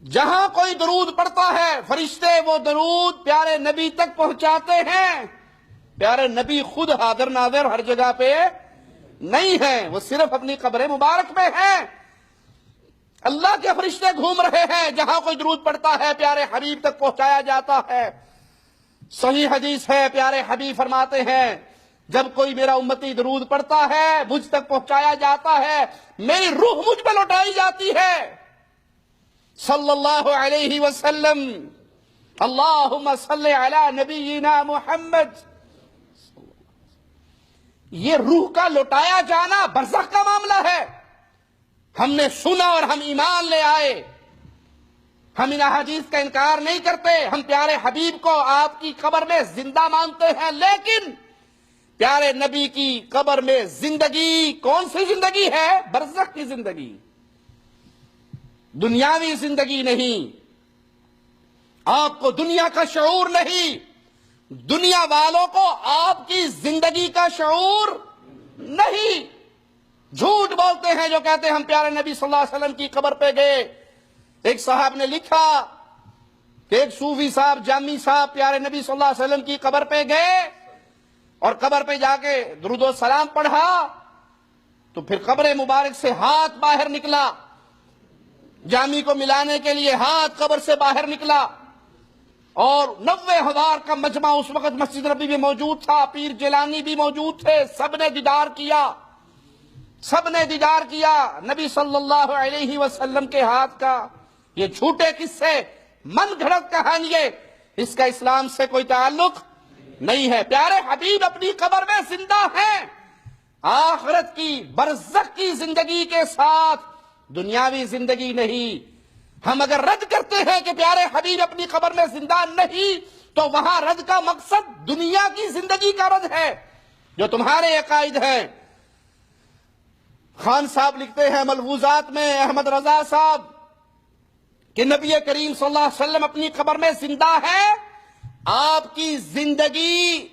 جہاں کوئی درود پڑھتا ہے فرشتے وہ درود پیارے نبی تک پہنچاتے ہیں۔ پیارے نبی خود حاضر ناظر ہر جگہ پہ نہیں ہیں، وہ صرف اپنی قبر مبارک میں ہیں۔ اللہ کے فرشتے گھوم رہے ہیں، جہاں کوئی درود پڑھتا ہے پیارے حبیب تک پہنچایا جاتا ہے۔ صحیح حدیث ہے، پیارے حبیب فرماتے ہیں جب کوئی میرا امتی درود پڑھتا ہے مجھ تک پہنچایا جاتا ہے، میری روح مجھ پہ لوٹائی جاتی ہے۔ صلی اللہ علیہ وسلم، اللہم صلی علی نبینا محمد۔ یہ روح کا لوٹایا جانا برزخ کا معاملہ ہے۔ ہم نے سنا اور ہم ایمان لے آئے، ہم ان احادیث کا انکار نہیں کرتے، ہم پیارے حبیب کو آپ کی قبر میں زندہ مانتے ہیں، لیکن پیارے نبی کی قبر میں زندگی کون سی زندگی ہے؟ برزخ کی زندگی، دنیاوی زندگی نہیں۔ آپ کو دنیا کا شعور نہیں، دنیا والوں کو آپ کی زندگی کا شعور نہیں۔ جھوٹ بولتے ہیں جو کہتے ہیں ہم پیارے نبی صلی اللہ علیہ وسلم کی قبر پہ گئے۔ ایک صاحب نے لکھا کہ ایک صوفی صاحب جامی صاحب پیارے نبی صلی اللہ علیہ وسلم کی قبر پہ گئے اور قبر پہ جا کے درود و سلام پڑھا تو پھر قبر مبارک سے ہاتھ باہر نکلا، جامی کو ملانے کے لیے ہاتھ قبر سے باہر نکلا، اور 90,000 کا مجمع اس وقت مسجد نبی میں موجود تھا، پیر جیلانی بھی موجود تھے، سب نے دیدار کیا، سب نے دیدار کیا نبی صلی اللہ علیہ وسلم کے ہاتھ کا۔ یہ جھوٹے قصے، من گھڑت کہانیے، اس کا اسلام سے کوئی تعلق نہیں ہے۔ پیارے حبیب اپنی قبر میں زندہ ہیں، آخرت کی برزخ کی زندگی کے ساتھ، دنیاوی زندگی نہیں۔ ہم اگر رد کرتے ہیں کہ پیارے حبیب اپنی قبر میں زندہ نہیں تو وہاں رد کا مقصد دنیا کی زندگی کا رد ہے جو تمہارے عقائد ہیں۔ خان صاحب لکھتے ہیں ملفوظات میں، احمد رضا صاحب، کہ نبی کریم صلی اللہ علیہ وسلم اپنی قبر میں زندہ ہے، آپ کی زندگی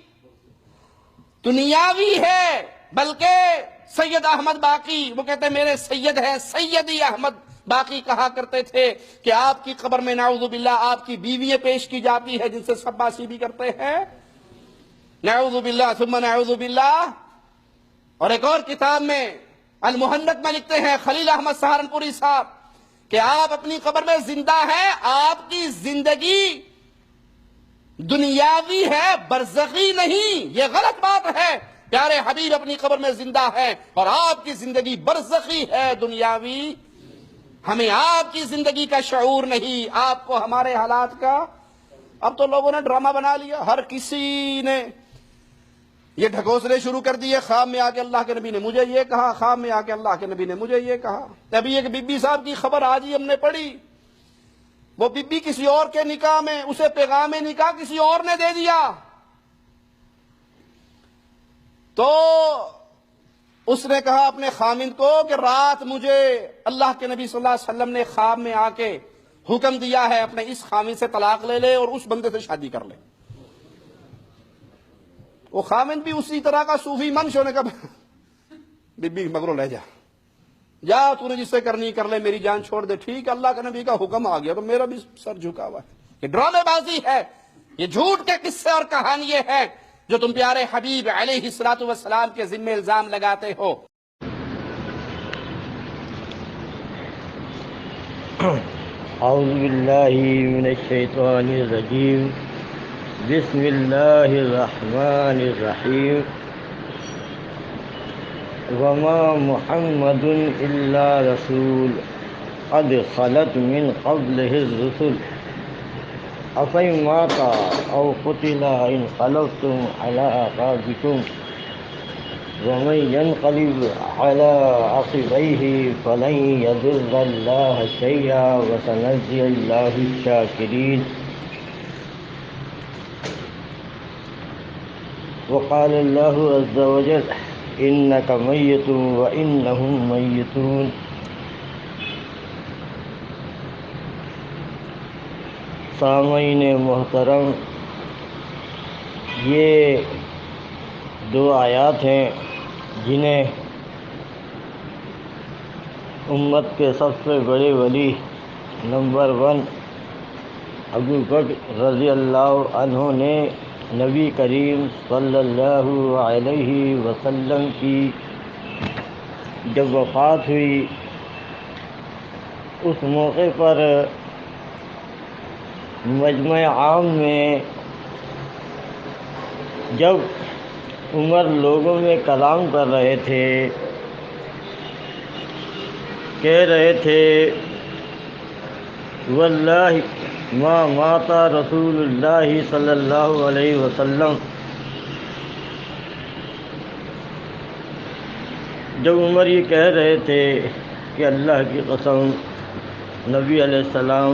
دنیاوی ہے، بلکہ سید احمد باقی، وہ کہتے ہیں میرے سید ہیں، سیدی احمد باقی کہا کرتے تھے کہ آپ کی قبر میں نعوذ باللہ آپ کی بیوییں پیش کی جاتی ہے جن سے شاباشی بھی کرتے ہیں، نعوذ باللہ ثم نعوذ باللہ۔ اور ایک اور کتاب میں المحنک میں لکھتے ہیں خلیل احمد سہارنپوری صاحب کہ آپ اپنی قبر میں زندہ ہیں، آپ کی زندگی دنیاوی ہے، برزخی نہیں۔ یہ غلط بات ہے، پیارے حبیب اپنی قبر میں زندہ ہے اور آپ کی زندگی برزخی ہے، دنیاوی۔ ہمیں آپ کی زندگی کا شعور نہیں، آپ کو ہمارے حالات کا۔ اب تو لوگوں نے ڈرامہ بنا لیا، ہر کسی نے یہ ڈھکوسلے شروع کر دیے، خواب میں آ کے اللہ کے نبی نے مجھے یہ کہا، خواب میں آ کے اللہ کے نبی نے مجھے یہ کہا۔ ابھی ایک بی بی صاحب کی خبر آج ہی ہم نے پڑھی، وہ بی بی کسی اور کے نکاح میں، اسے پیغام نکاح کسی اور نے دے دیا، تو اس نے کہا اپنے خامند کو کہ رات مجھے اللہ کے نبی صلی اللہ علیہ وسلم نے خواب میں آ کے حکم دیا ہے اپنے اس خامند سے طلاق لے لے اور اس بندے سے شادی کر لے۔ وہ خامند بھی اسی طرح کا صوفی منش ہونے کا، بی بی مگرو لے جا تو نے جس سے کرنی کر لے، میری جان چھوڑ دے۔ ٹھیک، اللہ کے نبی کا حکم آ گیا تو میرا بھی سر جھکا ہوا ہے۔ یہ ڈرامے بازی ہے، یہ جھوٹ کے قصے اور کہانی ہے جو تم پیارے حبیب علیہ الصلوۃ والسلام کے ذمہ الزام لگاتے ہو۔ اعوذ باللہ من الشیطان الرجیم، بسم اللہ الرحمن الرحیم، وما محمد الا رسول قد خلت من قبلہ الرسل افإن مات او قتل انقلبتم على اعقابکم ومن ينقلب على عقبيه فلن يضر الله شيئا وسنجزي الله الشاكرين۔ وقال الله عز وجل إنك ميت وإنهم ميتون۔ سامعین محترم، یہ دو آیات ہیں جنہیں امت کے سب سے بڑے ولی نمبر 1، ابو بکر رضی اللہ عنہ نے نبی کریم صلی اللہ علیہ وسلم کی جب وفات ہوئی اس موقع پر مجمع عام میں جب عمر لوگوں میں کلام کر رہے تھے، کہہ رہے تھے واللہ ما مات رسول اللہ صلی اللہ علیہ وسلم، جب عمر یہ کہہ رہے تھے کہ اللہ کی قسم نبی علیہ السلام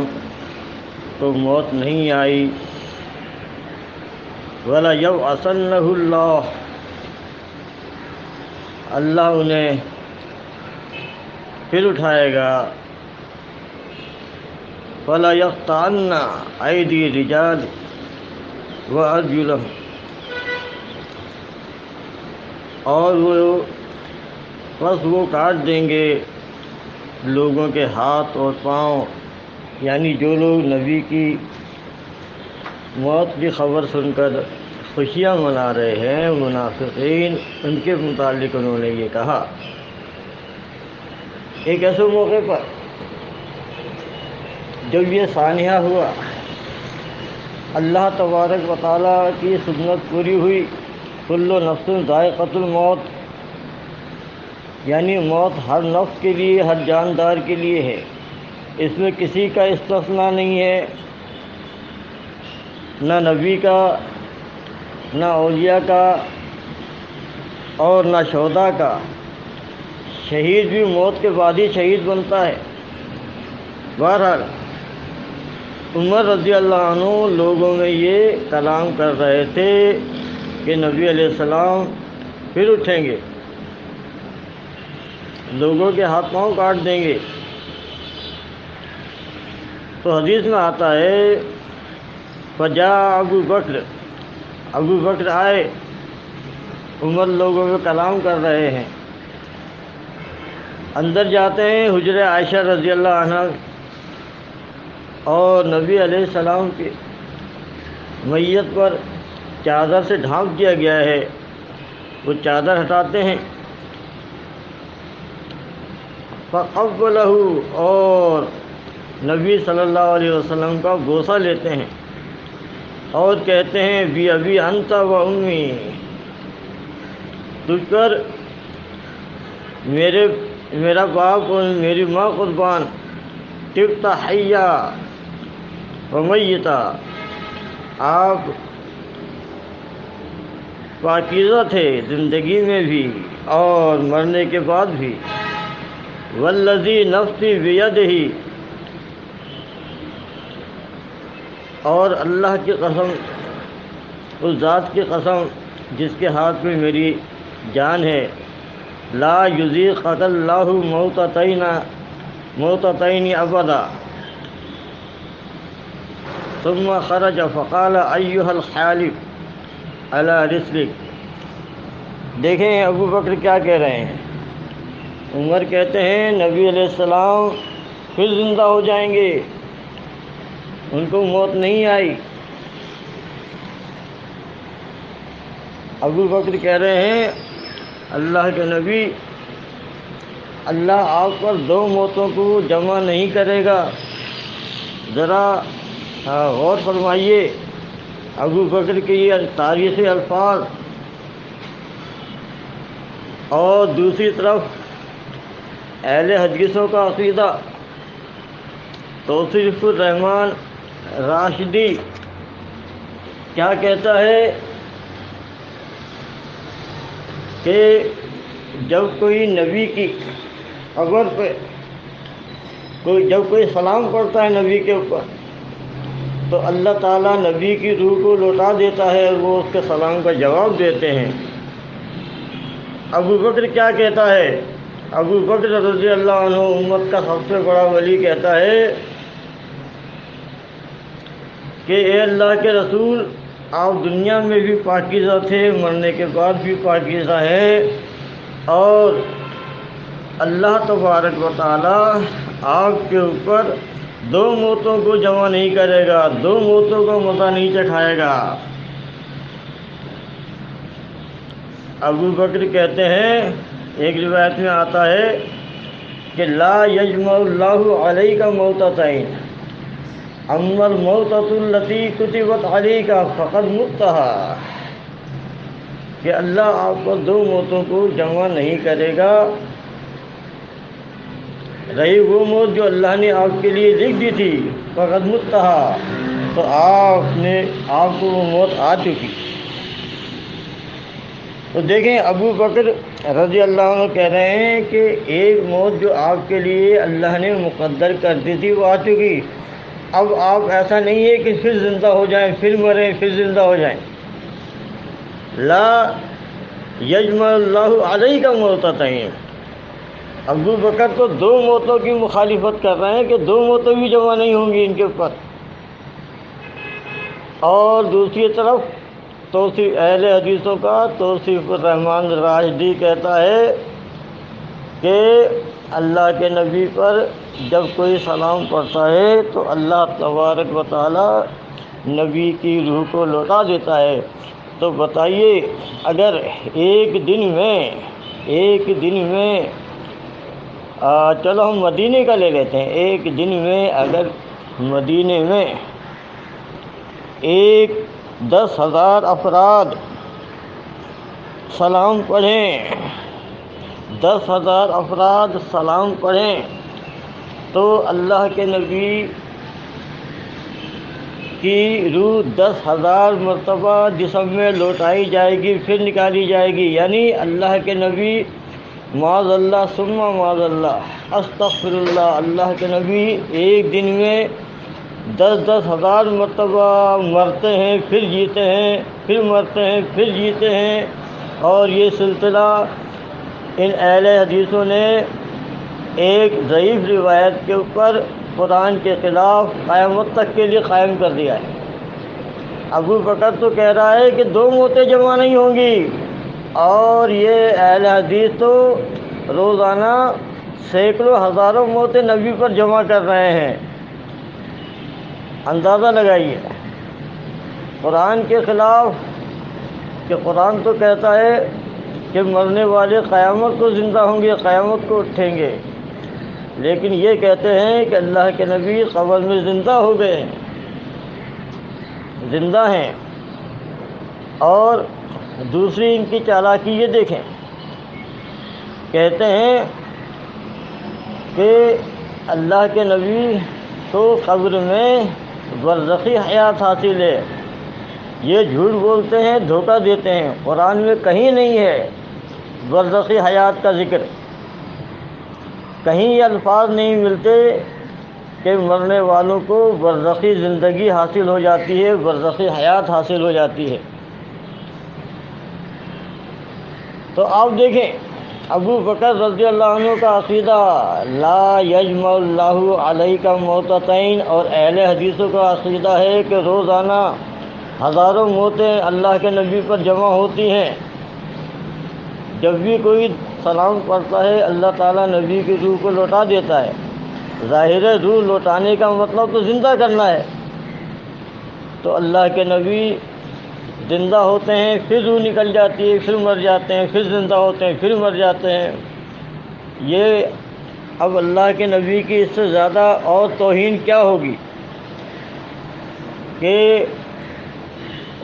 کو موت نہیں آئی، وَلَا يَبْعَثَنَّهُ اللَّهُ، اللہ انہیں پھر اٹھائے گا، وَلَا يَقْطَعَنَّ أَيْدِي الرِّجَالِ وَأَرْجُلَهُمْ، اور بس وہ کاٹ دیں گے لوگوں کے ہاتھ اور پاؤں، یعنی جو لوگ نبی کی موت کی خبر سن کر خوشیاں منا رہے ہیں منافقین، ان کے متعلق انہوں نے یہ کہا۔ ایک ایسے موقع پر جب یہ سانحہ ہوا، اللہ تبارک و تعالیٰ کی سنت پوری ہوئی، کل نفس ذائقۃ الموت، یعنی موت ہر نفس کے لیے، ہر جاندار کے لیے ہے، اس میں کسی کا استثناء نہیں ہے، نہ نبی کا، نہ اولیاء کا، اور نہ شہداء کا۔ شہید بھی موت کے بعد ہی شہید بنتا ہے۔ بہرحال عمر رضی اللہ عنہ لوگوں میں یہ کلام کر رہے تھے کہ نبی علیہ السلام پھر اٹھیں گے، لوگوں کے ہاتھ پاؤں کاٹ دیں گے۔ تو حدیث میں آتا ہے فجاء ابو بکر، ابو بکر آئے، عمر لوگوں میں کلام کر رہے ہیں، اندر جاتے ہیں حجرہ عائشہ رضی اللہ عنہ، اور نبی علیہ السلام کی میت پر چادر سے ڈھانپ دیا گیا ہے، وہ چادر ہٹاتے ہیں، فقبلہ، اور نبی صلی اللہ علیہ وسلم کا بوسہ لیتے ہیں اور کہتے ہیں بی ابی انت و امی، تجھ پر میرا باپ اور میری ماں قربان، طبت حیا و میتا، آپ پاکیزہ تھے زندگی میں بھی اور مرنے کے بعد بھی، والذی نفسی بیدہ، اور اللہ کی قسم، اس ذات کی قسم جس کے ہاتھ میں میری جان ہے، لا یذیقک اللہ موتتین ابدا۔ ثم خرج فقال ایھا الحالف علی رسلک۔ دیکھیں ابو بکر کیا کہہ رہے ہیں۔ عمر کہتے ہیں نبی علیہ السلام پھر زندہ ہو جائیں گے، ان کو موت نہیں آئی۔ ابو بکر کہہ رہے ہیں اللہ کے نبی، اللہ آپ پر دو موتوں کو جمع نہیں کرے گا، ذرا غور فرمائیے ابو بکر کے یہ تاریخی الفاظ۔ اور دوسری طرف اہل حدیثوں کا عقیدہ، توصیف الرحمن راشدی کیا کہتا ہے کہ جب کوئی نبی کی قبر پہ جب کوئی سلام پڑھتا ہے نبی کے اوپر، تو اللہ تعالیٰ نبی کی روح کو لوٹا دیتا ہے اور وہ اس کے سلام کا جواب دیتے ہیں۔ ابو بکر کیا کہتا ہے؟ ابو بکر رضی اللہ عنہ امت کا سب سے بڑا ولی کہتا ہے کہ اے اللہ کے رسول، آپ دنیا میں بھی پاکیزہ تھے، مرنے کے بعد بھی پاکیزہ ہیں، اور اللہ تبارک و تعالی آپ کے اوپر دو موتوں کو جمع نہیں کرے گا، دو موتوں کو مزہ نہیں چکھائے گا۔ ابو بکر کہتے ہیں، ایک روایت میں آتا ہے کہ لا یجمع اللہ علیک موتتین، اما الموتۃ التی کتبت علیک فقد متها، کہ اللہ آپ کو دو موتوں کو جمع نہیں کرے گا، رہی وہ موت جو اللہ نے آپ کے لیے لکھ دی تھی فقد متها، تو آپ کو وہ موت آ چکی۔ تو دیکھیں ابو بکر رضی اللہ عنہ کہہ رہے ہیں کہ ایک موت جو آپ کے لیے اللہ نے مقدر کر دی تھی وہ آ چکی، اب آپ ایسا نہیں ہے کہ پھر زندہ ہو جائیں، پھر مریں، پھر زندہ ہو جائیں۔ لا یجمع اللہ علیہ کا موتتین، ابو بکر تو دو موتوں کی مخالفت کر رہے ہیں کہ دو موتیں بھی جمع نہیں ہوں گی ان کے اوپر، اور دوسری طرف توصیف اہل حدیثوں کا توصیف الرحمن راشدی کہتا ہے کہ اللہ کے نبی پر جب کوئی سلام پڑھتا ہے تو اللہ تبارک و تعالی نبی کی روح کو لوٹا دیتا ہے۔ تو بتائیے اگر ایک دن میں چلو ہم مدینے کا لے لیتے ہیں، ایک دن میں اگر مدینے میں 10,000 افراد سلام پڑھیں، 10,000 افراد سلام پڑھیں تو اللہ کے نبی کی روح 10,000 مرتبہ جسم میں لوٹائی جائے گی، پھر نکالی جائے گی، یعنی اللہ کے نبی معاذ اللہ ثم معاذ اللہ استغفر اللہ، اللہ کے نبی ایک دن میں 10,000 مرتبہ مرتے ہیں، پھر جیتے ہیں، پھر مرتے ہیں، پھر جیتے ہیں، اور یہ سلسلہ ان اہل حدیثوں نے ایک ضعیف روایت کے اوپر قرآن کے خلاف قیامت تک کے لیے قائم کر دیا ہے۔ ابو بکر تو کہہ رہا ہے کہ دو موتیں جمع نہیں ہوں گی، اور یہ اہل حدیث تو روزانہ سینکڑوں ہزاروں موتیں نبی پر جمع کر رہے ہیں۔ اندازہ لگائیے قرآن کے خلاف، کہ قرآن تو کہتا ہے کہ مرنے والے قیامت کو زندہ ہوں گے، قیامت کو اٹھیں گے، لیکن یہ کہتے ہیں کہ اللہ کے نبی قبر میں زندہ ہو گئے، زندہ ہیں۔ اور دوسری ان کی چالاکی یہ دیکھیں، کہتے ہیں کہ اللہ کے نبی تو قبر میں برزخی حیات حاصل ہے، یہ جھوٹ بولتے ہیں، دھوکہ دیتے ہیں، قرآن میں کہیں نہیں ہے برزخی حیات کا ذکر، کہیں یہ الفاظ نہیں ملتے کہ مرنے والوں کو برزخی زندگی حاصل ہو جاتی ہے، برزخی حیات حاصل ہو جاتی ہے۔ تو آپ دیکھیں ابو بکر رضی اللہ عنہ کا عقیدہ لا یجمع اللہ علیہ کا موتتین، اور اہل حدیثوں کا عقیدہ ہے کہ روزانہ ہزاروں موتیں اللہ کے نبی پر جمع ہوتی ہیں۔ جب بھی کوئی سلام پڑھتا ہے اللہ تعالیٰ نبی کی روح کو لوٹا دیتا ہے۔ ظاہر ہے روح لوٹانے کا مطلب تو زندہ کرنا ہے، تو اللہ کے نبی زندہ ہوتے ہیں، پھر روح نکل جاتی ہے، پھر مر جاتے ہیں، پھر زندہ ہوتے ہیں، پھر مر جاتے ہیں۔ یہ اب اللہ کے نبی کی اس سے زیادہ اور توہین کیا ہوگی کہ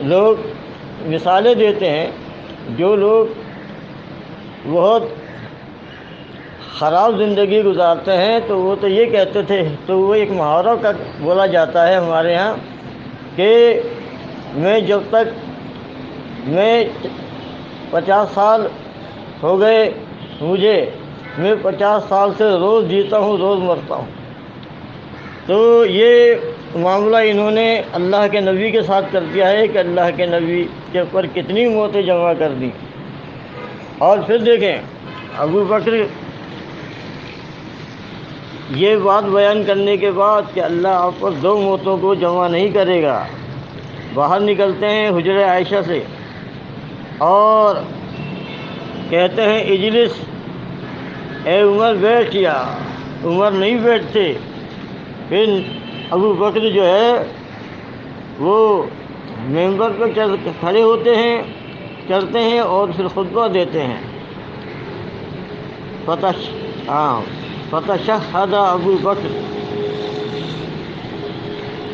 لوگ مثالیں دیتے ہیں، جو لوگ بہت خراب زندگی گزارتے ہیں تو وہ تو یہ کہتے تھے، تو وہ ایک محاورہ کا بولا جاتا ہے ہمارے ہاں کہ میں جب تک میں 50 سال ہو گئے مجھے، میں 50 سال سے روز جیتا ہوں روز مرتا ہوں۔ تو یہ معاملہ انہوں نے اللہ کے نبی کے ساتھ کر دیا ہے کہ اللہ کے نبی کے اوپر کتنی موتیں جمع کر دی۔ اور پھر دیکھیں ابو بکر یہ بات بیان کرنے کے بعد کہ اللہ آپ پر دو موتوں کو جمع نہیں کرے گا، باہر نکلتے ہیں حجرہ عائشہ سے اور کہتے ہیں اجلس، اے عمر بیٹھ، یا عمر نہیں بیٹھتے، پھر ابو بکر جو ہے وہ ممبر پہ کھڑے ہوتے ہیں، چڑھتے ہیں اور پھر خطبہ دیتے ہیں۔ فتشہد ابو بکر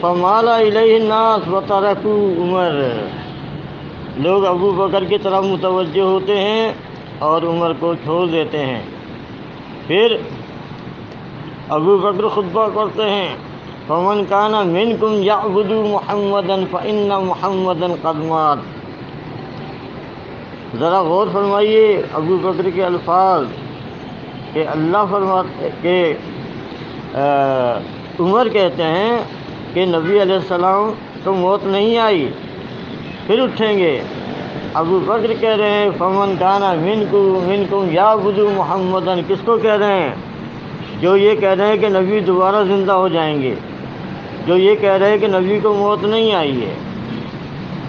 فمال الیہ الناس وترکوا عمر، لوگ ابو بکر کی طرف متوجہ ہوتے ہیں اور عمر کو چھوڑ دیتے ہیں۔ پھر ابو بکر خطبہ کرتے ہیں، فمن کان منکم یعبد محمدا فإن محمدا قد مات۔ ذرا غور فرمائیے ابو بکر کے الفاظ کہ اللہ فرماتے کہ عمر کہتے ہیں کہ نبی علیہ السلام تو موت نہیں آئی، پھر اٹھیں گے۔ ابو بکر کہہ رہے ہیں فمن کان منکم یعبد محمدا، کس کو کہہ رہے ہیں؟ جو یہ کہہ رہے ہیں کہ نبی دوبارہ زندہ ہو جائیں گے، جو یہ کہہ رہے ہیں کہ نبی کو موت نہیں آئی ہے۔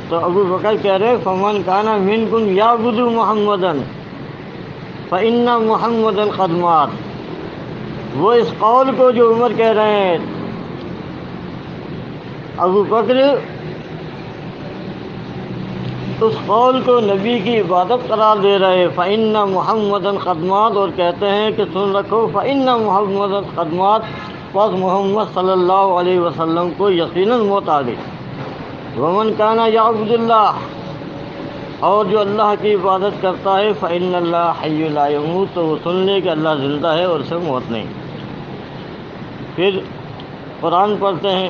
تو ابو بکر کہہ رہے ہیں فمن کان منکم یعبد محمدا فإن محمدا قد مات۔ وہ اس قول کو جو عمر کہہ رہے ہیں، ابو بکر اس قول کو نبی کی عبادت قرار دے رہے فإن محمدا قد مات، اور کہتے ہیں کہ سن رکھو فإن محمدا قد مات، پس محمد صلی اللہ علیہ وسلم کو یقیناً موت آ گئی۔ ومن کان یعبد اللہ، اور جو اللہ کی عبادت کرتا ہے فإن اللہ حی لا یموت، تو وہ سن لے کہ اللہ زندہ ہے اور اسے موت نہیں۔ پھر قرآن پڑھتے ہیں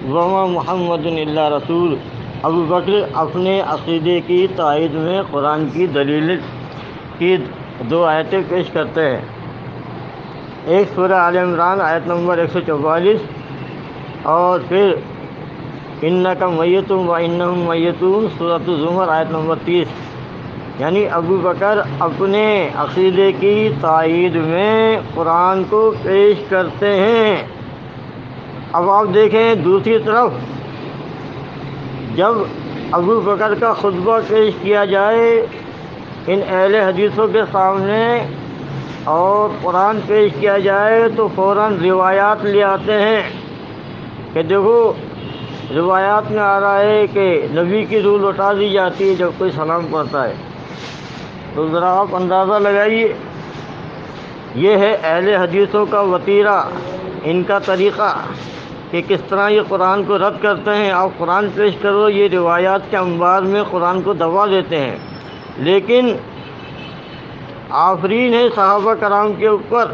وما محمد الا رسول۔ ابو بکر اپنے عقیدے کی تائید میں قرآن کی دلیل کی دو آیتیں پیش کرتے ہیں، ایک سورہ آل عمران آیت نمبر 144، اور پھر انک میت وانہم میتون سورۃ الزمر آیت نمبر 30۔ یعنی ابو بکر اپنے عقیدے کی تائید میں قرآن کو پیش کرتے ہیں۔ اب آپ دیکھیں دوسری طرف جب ابو بکر کا خطبہ پیش کیا جائے ان اہل حدیثوں کے سامنے اور قرآن پیش کیا جائے تو فوراً روایات لے آتے ہیں کہ دیکھو روایات میں آ رہا ہے کہ نبی کی روح لوٹا دی جاتی ہے جب کوئی سلام پڑھتا ہے۔ تو ذرا آپ اندازہ لگائیے، یہ ہے اہل حدیثوں کا وتیرہ، ان کا طریقہ کہ کس طرح یہ قرآن کو رد کرتے ہیں۔ آپ قرآن پیش کرو، یہ روایات کے انبار میں قرآن کو دبا دیتے ہیں۔ لیکن آفرین ہے صحابہ کرام کے اوپر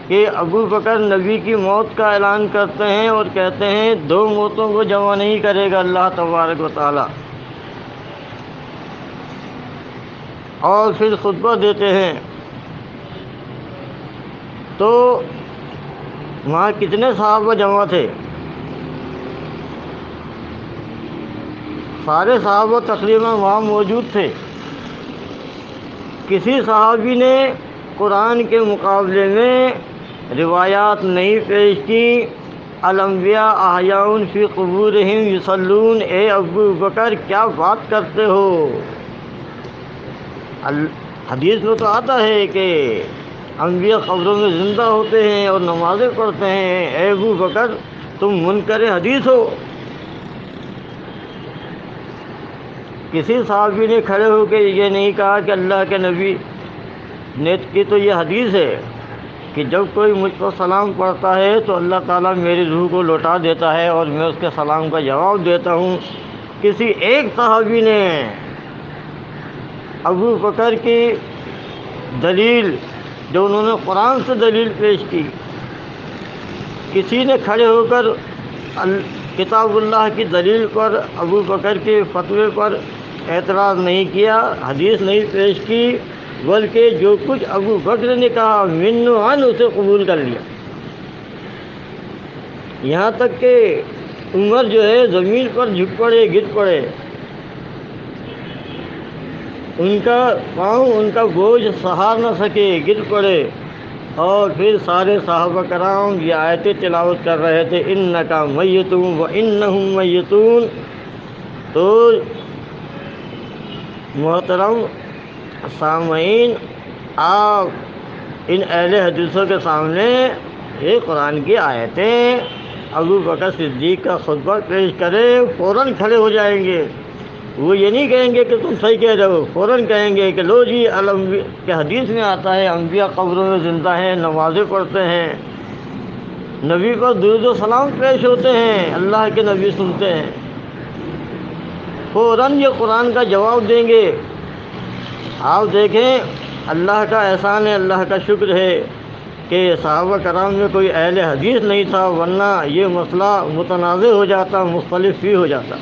کہ ابو بکر نبی کی موت کا اعلان کرتے ہیں اور کہتے ہیں دو موتوں کو جمع نہیں کرے گا اللہ تبارک و تعالی، اور پھر خطبہ دیتے ہیں۔ تو وہاں کتنے صحابہ جمع تھے؟ سارے صحابہ تقریباً وہاں موجود تھے۔ کسی صحابی نے قرآن کے مقابلے میں روایات نہیں پیش کی۔ الانبیاء احیاء فی قبورہم یصلون، اے ابو بکر کیا بات کرتے ہو؟ حدیث میں تو آتا ہے کہ انبیاء قبروں میں زندہ ہوتے ہیں اور نمازیں پڑھتے ہیں، اے ابو بکر تم منکر حدیث ہو۔ کسی صحابی نے کھڑے ہو کے یہ نہیں کہا کہ اللہ کے نبی نے کی تو یہ حدیث ہے کہ جب کوئی مجھ پر سلام پڑھتا ہے تو اللہ تعالیٰ میری روح کو لوٹا دیتا ہے اور میں اس کے سلام کا جواب دیتا ہوں۔ کسی ایک صحابی نے ابو بکر کی دلیل جو انہوں نے قرآن سے دلیل پیش کی، کسی نے کھڑے ہو کر کتاب اللہ کی دلیل پر ابو بکر کے فتوے پر اعتراض نہیں کیا، حدیث نہیں پیش کی، بلکہ جو کچھ ابو بکر نے کہا من و عن اسے قبول کر لیا۔ یہاں تک کہ عمر جو ہے زمین پر جھک پڑے، گر پڑے، ان کا پاؤں ان کا بوجھ سہار نہ سکے، گر پڑے، اور پھر سارے صحابہ کرام یہ آیتیں تلاوت کر رہے تھے انک میت وانہم میتون۔ تو محترم سامعین، آپ ان اہل حدیثوں کے سامنے یہ قرآن کی آیتیں ابو بکر صدیق کا خطبہ پیش کرے فوراً کھڑے ہو جائیں گے. وہ یہ نہیں کہیں گے کہ تم صحیح کہہ رہے ہو، فوراً کہیں گے کہ لو جی کہ حدیث میں آتا ہے انبیاء قبروں میں زندہ ہیں، نمازیں پڑھتے ہیں، نبی پر درود و سلام پیش ہوتے ہیں، اللہ کے نبی سنتے ہیں. فوراً یہ قرآن کا جواب دیں گے. آپ دیکھیں اللہ کا احسان ہے، اللہ کا شکر ہے کہ صحابہ کرام میں کوئی اہل حدیث نہیں تھا، ورنہ یہ مسئلہ متنازع ہو جاتا، مختلف بھی ہو جاتا.